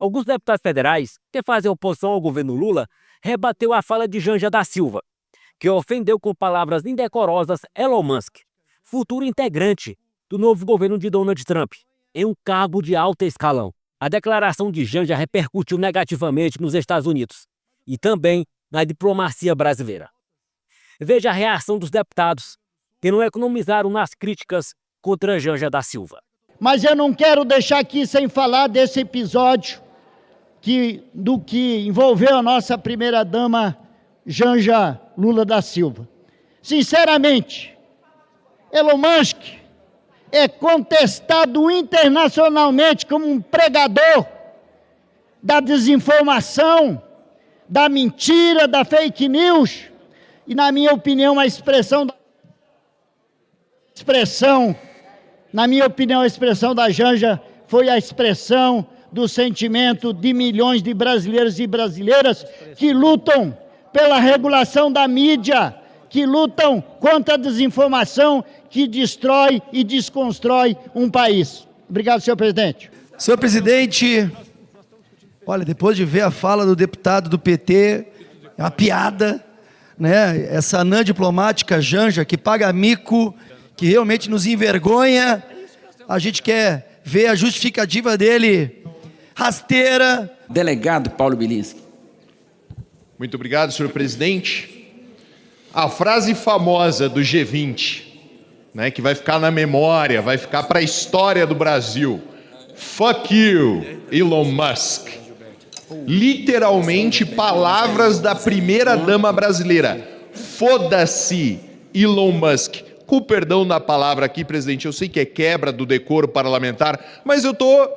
Alguns deputados federais que fazem oposição ao governo Lula rebateu a fala de Janja da Silva, que ofendeu com palavras indecorosas Elon Musk, futuro integrante do novo governo de Donald Trump, em um cargo de alto escalão. A declaração de Janja repercutiu negativamente nos Estados Unidos e também na diplomacia brasileira. Veja a reação dos deputados, que não economizaram nas críticas contra Janja da Silva. Mas eu não quero deixar aqui sem falar desse episódio do que envolveu a nossa primeira-dama Janja Lula da Silva. Sinceramente, Elon Musk é contestado internacionalmente como um pregador da desinformação, da mentira, da fake news, e na minha opinião a expressão da Janja foi a expressão do sentimento de milhões de brasileiros e brasileiras que lutam pela regulação da mídia, que lutam contra a desinformação que destrói e desconstrói um país. Obrigado, senhor presidente. Senhor presidente, olha, depois de ver a fala do deputado do PT, é uma piada, né? Essa anã diplomática Janja, que paga mico, que realmente nos envergonha, a gente quer ver a justificativa dele rasteira. Delegado Paulo Bilinski. Muito obrigado, senhor presidente. A frase famosa do G20, né, que vai ficar na memória, vai ficar para a história do Brasil. Fuck you, Elon Musk. Literalmente palavras da primeira-dama brasileira. Foda-se, Elon Musk. Com o perdão da palavra aqui, presidente, eu sei que é quebra do decoro parlamentar, mas eu estou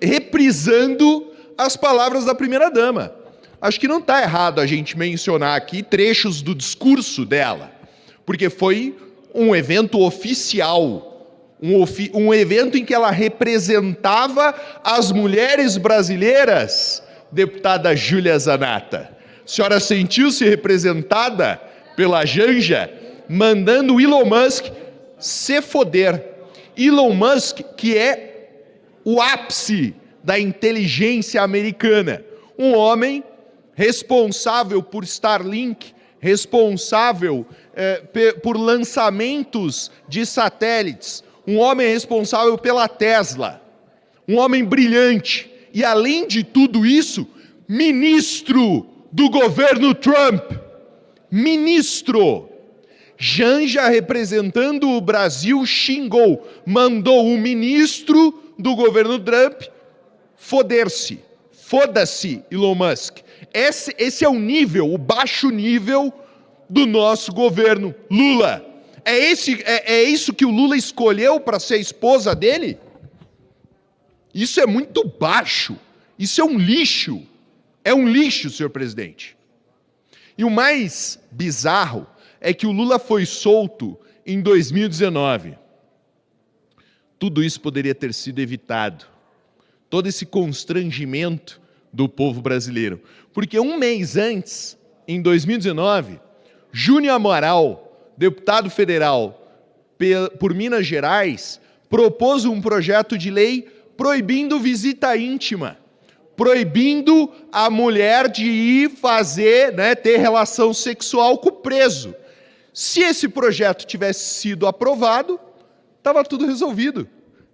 reprisando as palavras da primeira-dama. Acho que não está errado a gente mencionar aqui trechos do discurso dela, porque foi um evento oficial, um evento em que ela representava as mulheres brasileiras, deputada Júlia Zanatta. A senhora sentiu-se representada pela Janja, mandando o Elon Musk se foder. Elon Musk, que é o ápice da inteligência americana, um homem responsável por Starlink, responsável por lançamentos de satélites, um homem responsável pela Tesla, um homem brilhante e, além de tudo isso, ministro do governo Trump. Ministro. Janja, representando o Brasil, xingou, mandou o ministro do governo Trump foder-se. Foda-se, Elon Musk. Esse é o nível, o baixo nível do nosso governo Lula. É isso que o Lula escolheu para ser a esposa dele? Isso é muito baixo. Isso é um lixo. É um lixo, senhor presidente. E o mais bizarro é que o Lula foi solto em 2019. Tudo isso poderia ter sido evitado. Todo esse constrangimento do povo brasileiro. Porque um mês antes, em 2019, Júnior Amaral, deputado federal por Minas Gerais, propôs um projeto de lei proibindo visita íntima, proibindo a mulher de ir fazer, ter relação sexual com o preso. Se esse projeto tivesse sido aprovado, estava tudo resolvido.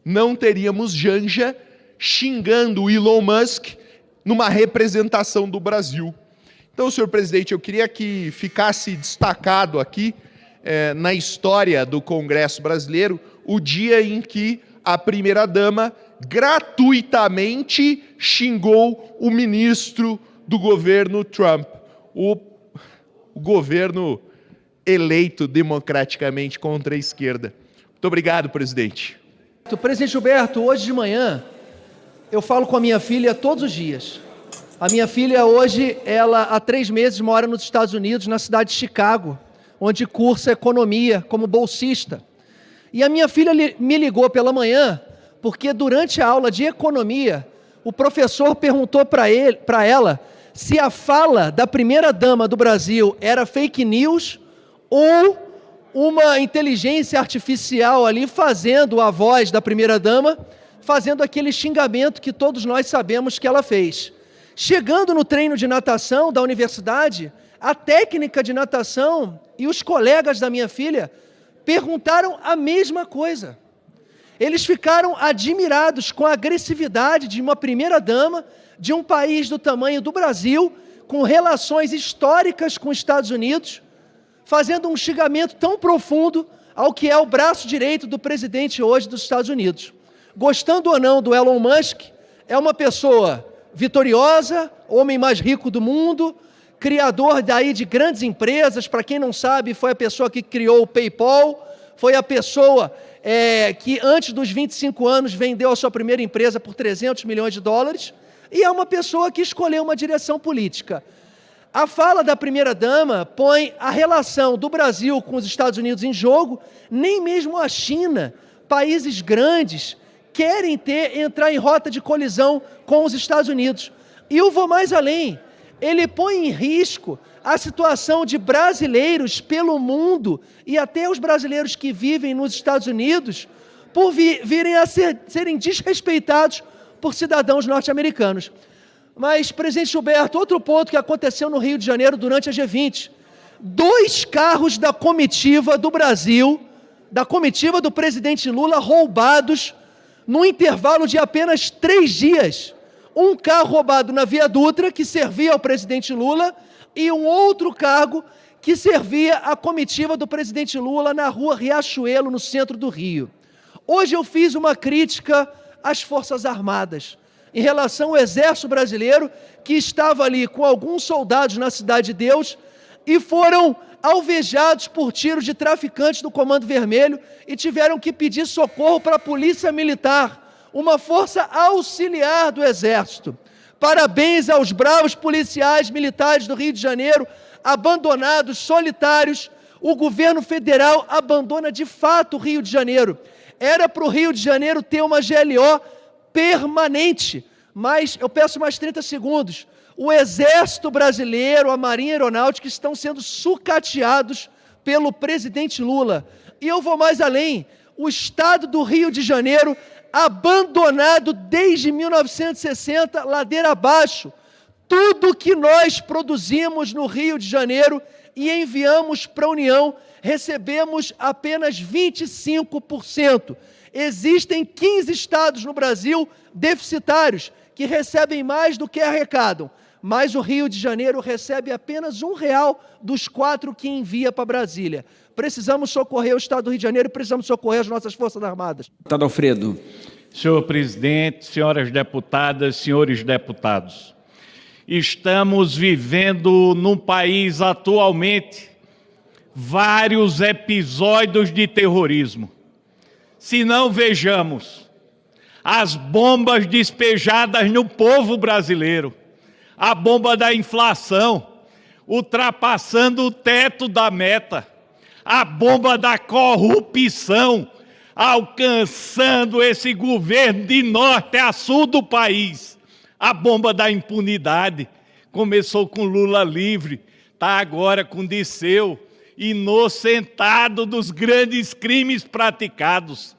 Não teríamos Janja xingando o Elon Musk numa representação do Brasil. Então, senhor presidente, eu queria que ficasse destacado aqui, na história do Congresso brasileiro, o dia em que a primeira-dama gratuitamente xingou o ministro do governo Trump, o governo eleito democraticamente contra a esquerda. Muito obrigado, presidente. Presidente Gilberto, hoje de manhã, eu falo com a minha filha todos os dias. A minha filha hoje, ela há 3 meses mora nos Estados Unidos, na cidade de Chicago, onde cursa economia como bolsista. E a minha filha me ligou pela manhã, porque durante a aula de economia, o professor perguntou para ela se a fala da primeira-dama do Brasil era fake news ou uma inteligência artificial ali fazendo a voz da primeira-dama fazendo aquele xingamento que todos nós sabemos que ela fez. Chegando no treino de natação da universidade, a técnica de natação e os colegas da minha filha perguntaram a mesma coisa. Eles ficaram admirados com a agressividade de uma primeira-dama de um país do tamanho do Brasil, com relações históricas com os Estados Unidos, fazendo um xingamento tão profundo ao que é o braço direito do presidente hoje dos Estados Unidos. Gostando ou não do Elon Musk, é uma pessoa vitoriosa, homem mais rico do mundo, criador daí de grandes empresas. Para quem não sabe, foi a pessoa que criou o PayPal, foi a pessoa que antes dos 25 anos vendeu a sua primeira empresa por 300 milhões de dólares, e é uma pessoa que escolheu uma direção política. A fala da primeira-dama põe a relação do Brasil com os Estados Unidos em jogo. Nem mesmo a China, países grandes, querem entrar em rota de colisão com os Estados Unidos. E eu vou mais além. Ele põe em risco a situação de brasileiros pelo mundo e até os brasileiros que vivem nos Estados Unidos por virem a serem desrespeitados por cidadãos norte-americanos. Mas, presidente Gilberto, outro ponto que aconteceu no Rio de Janeiro durante a G20. 2 carros da comitiva do Brasil, da comitiva do presidente Lula, roubados num intervalo de apenas 3 dias. Um carro roubado na Via Dutra, que servia ao presidente Lula, e um outro carro que servia à comitiva do presidente Lula na rua Riachuelo, no centro do Rio. Hoje eu fiz uma crítica às Forças Armadas, em relação ao Exército Brasileiro, que estava ali com alguns soldados na Cidade de Deus e foram alvejados por tiros de traficantes do Comando Vermelho e tiveram que pedir socorro para a Polícia Militar, uma força auxiliar do Exército. Parabéns aos bravos policiais militares do Rio de Janeiro, abandonados, solitários. O governo federal abandona de fato o Rio de Janeiro. Era para o Rio de Janeiro ter uma GLO permanente, mas eu peço mais 30 segundos. O Exército Brasileiro, a Marinha Aeronáutica estão sendo sucateados pelo presidente Lula. E eu vou mais além. O estado do Rio de Janeiro, abandonado desde 1960, ladeira abaixo. Tudo que nós produzimos no Rio de Janeiro e enviamos para a União, recebemos apenas 25%. Existem 15 estados no Brasil deficitários, que recebem mais do que arrecadam, mas o Rio de Janeiro recebe apenas R$1 dos 4 que envia para Brasília. Precisamos socorrer o estado do Rio de Janeiro e precisamos socorrer as nossas Forças Armadas. Deputado Alfredo. Senhor presidente, senhoras deputadas, senhores deputados, estamos vivendo num país atualmente vários episódios de terrorismo. Se não vejamos as bombas despejadas no povo brasileiro, a bomba da inflação, ultrapassando o teto da meta, a bomba da corrupção, alcançando esse governo de norte a sul do país, a bomba da impunidade, começou com Lula livre, está agora com Disseu, inocentado dos grandes crimes praticados,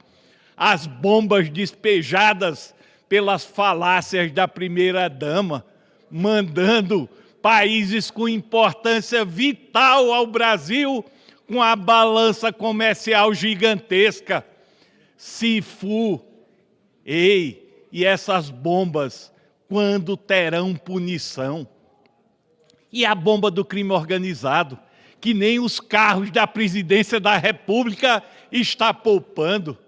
as bombas despejadas pelas falácias da primeira-dama, mandando países com importância vital ao Brasil com a balança comercial gigantesca. Cifu, e essas bombas, quando terão punição? E a bomba do crime organizado, que nem os carros da presidência da República está poupando.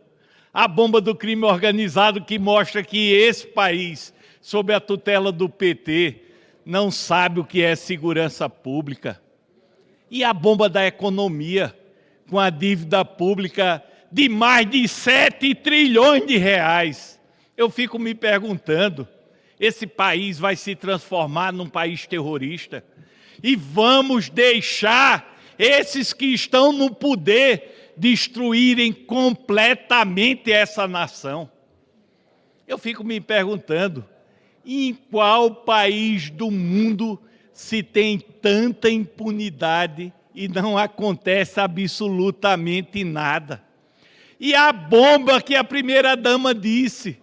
A bomba do crime organizado que mostra que esse país, sob a tutela do PT, não sabe o que é segurança pública. E a bomba da economia, com a dívida pública de mais de 7 trilhões de reais. Eu fico me perguntando, esse país vai se transformar num país terrorista? E vamos deixar esses que estão no poder destruírem completamente essa nação? Eu fico me perguntando, em qual país do mundo se tem tanta impunidade e não acontece absolutamente nada? E a bomba que a primeira-dama disse,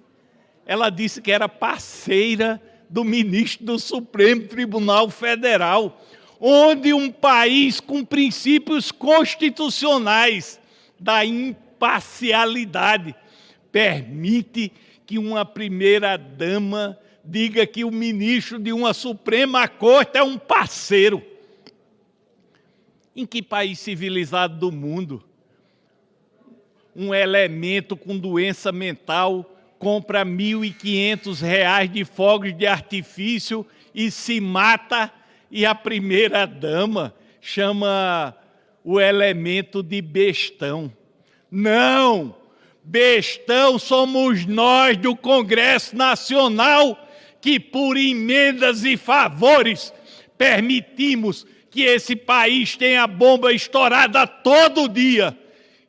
ela disse que era parceira do ministro do Supremo Tribunal Federal, onde um país com princípios constitucionais da imparcialidade permite que uma primeira-dama diga que o ministro de uma Suprema Corte é um parceiro. Em que país civilizado do mundo um elemento com doença mental compra R$ 1.500 de fogos de artifício e se mata, e a primeira-dama chama o elemento de bestão? Não! Bestão somos nós do Congresso Nacional, que por emendas e favores permitimos que esse país tenha bomba estourada todo dia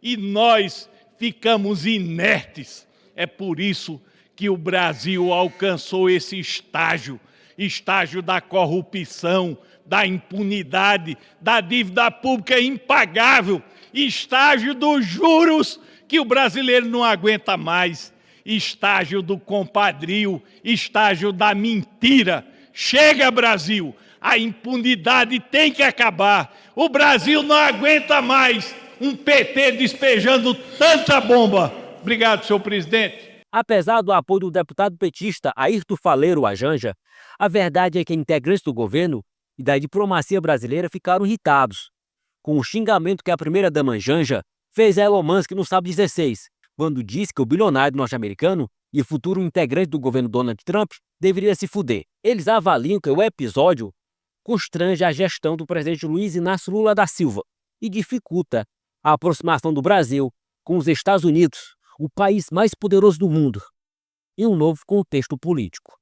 e nós ficamos inertes. É por isso que o Brasil alcançou esse estágio da corrupção, da impunidade, da dívida pública impagável, estágio dos juros que o brasileiro não aguenta mais, estágio do compadrio, estágio da mentira. Chega, Brasil! A impunidade tem que acabar. O Brasil não aguenta mais um PT despejando tanta bomba. Obrigado, senhor presidente. Apesar do apoio do deputado petista Airto Faleiro à Janja, a verdade é que integrantes do governo e da diplomacia brasileira ficaram irritados com o xingamento que a primeira-dama Janja fez a Elon Musk no sábado 16, quando disse que o bilionário norte-americano e futuro integrante do governo Donald Trump deveria se fuder. Eles avaliam que o episódio constrange a gestão do presidente Luiz Inácio Lula da Silva e dificulta a aproximação do Brasil com os Estados Unidos, o país mais poderoso do mundo, em um novo contexto político.